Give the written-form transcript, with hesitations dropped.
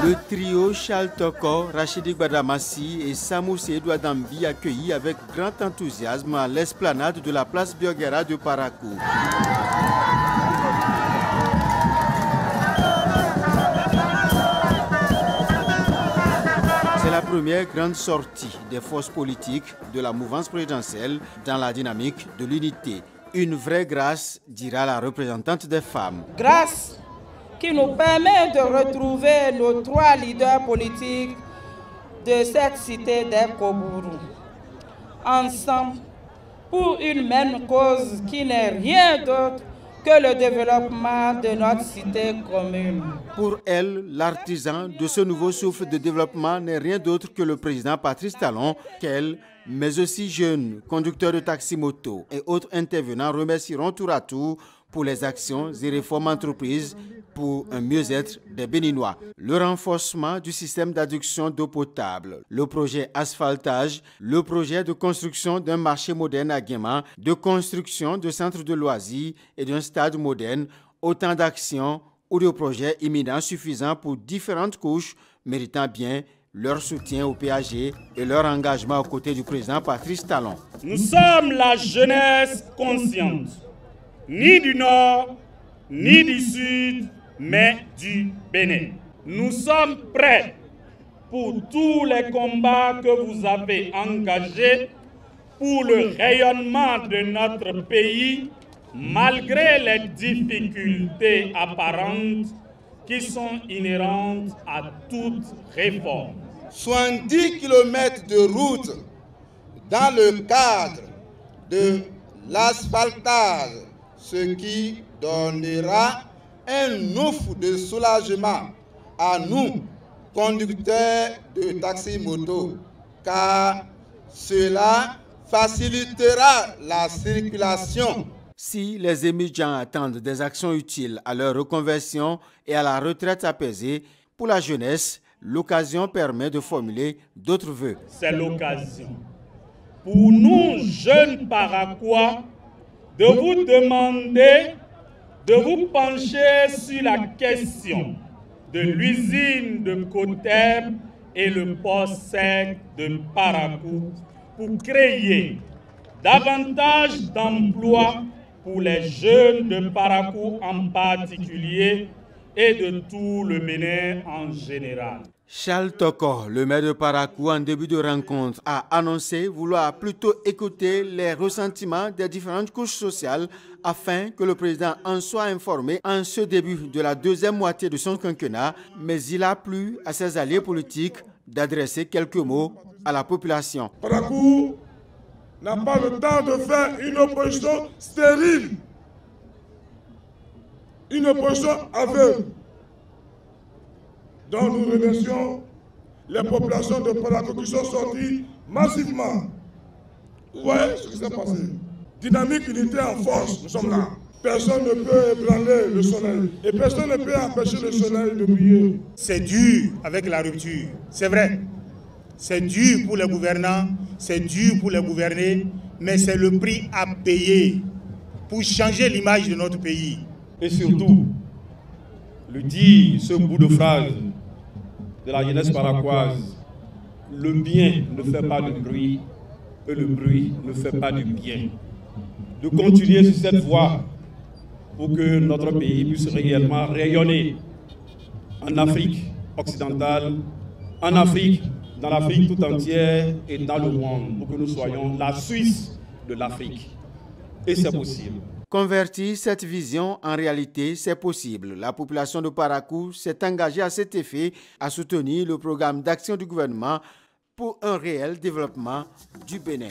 Le trio Charles Toko, Rachidi Gbadamassi et Samou Seydou Adambi accueillis avec grand enthousiasme à l'esplanade de la place Bioguera de Parakou. C'est la première grande sortie des forces politiques de la mouvance présidentielle dans la dynamique de l'unité. Une vraie grâce, dira la représentante des femmes. Grâce qui nous permet de retrouver nos 3 leaders politiques de cette cité d'Ekobourou, ensemble pour une même cause qui n'est rien d'autre que le développement de notre cité commune. Pour elle, l'artisan de ce nouveau souffle de développement n'est rien d'autre que le président Patrice Talon, qu'elle, mais aussi jeunes, conducteurs de taxi-moto et autres intervenants remercieront tour à tour pour les actions et réformes entreprises pour un mieux-être des Béninois. Le renforcement du système d'adduction d'eau potable, le projet asphaltage, le projet de construction d'un marché moderne à Guéman, de construction de centres de loisirs et d'un stade moderne, autant d'actions ou de projets imminents suffisants pour différentes couches méritant bien leur soutien au PAG et leur engagement aux côtés du président Patrice Talon. Nous sommes la jeunesse consciente, ni du Nord, ni du Sud, mais du Bénin. Nous sommes prêts pour tous les combats que vous avez engagés pour le rayonnement de notre pays, malgré les difficultés apparentes qui sont inhérentes à toute réforme. 70 km de route dans le cadre de l'asphaltage, ce qui donnera un ouf de soulagement à nous, conducteurs de taxi-moto, car cela facilitera la circulation. Si les émigrants attendent des actions utiles à leur reconversion et à la retraite apaisée, pour la jeunesse, l'occasion permet de formuler d'autres vœux. C'est l'occasion pour nous, jeunes Paraquois, de vous demander de vous pencher sur la question de l'usine de Coteb et le port sec de Parakou pour créer davantage d'emplois pour les jeunes de Parakou en particulier et de tout le Bénin en général. Charles Toko, le maire de Parakou, en début de rencontre, a annoncé vouloir plutôt écouter les ressentiments des différentes couches sociales afin que le président en soit informé en ce début de la deuxième moitié de son quinquennat, mais il a plu à ses alliés politiques d'adresser quelques mots à la population. Parakou n'a pas le temps de faire une opposition stérile, une opposition aveugle. Donc nous remercions les populations de Parakou qui sont sorties massivement. Vous voyez ce qui s'est passé. Dynamique, unité en force, nous sommes là. Personne ne peut ébranler le soleil et personne ne peut empêcher le soleil de briller. C'est dur avec la rupture, c'est vrai. C'est dur pour les gouvernants, c'est dur pour les gouvernés, mais c'est le prix à payer pour changer l'image de notre pays. Et surtout, le dire, ce bout de phrase de la jeunesse paraquoise, le bien ne fait pas de bruit et le bruit ne fait pas de bien. De continuer sur cette voie pour que notre pays puisse réellement rayonner en Afrique occidentale, en Afrique, dans l'Afrique tout entière et dans le monde, pour que nous soyons la Suisse de l'Afrique. Et c'est possible. Convertir cette vision en réalité, c'est possible. La population de Parakou s'est engagée à cet effet à soutenir le programme d'action du gouvernement pour un réel développement du Bénin.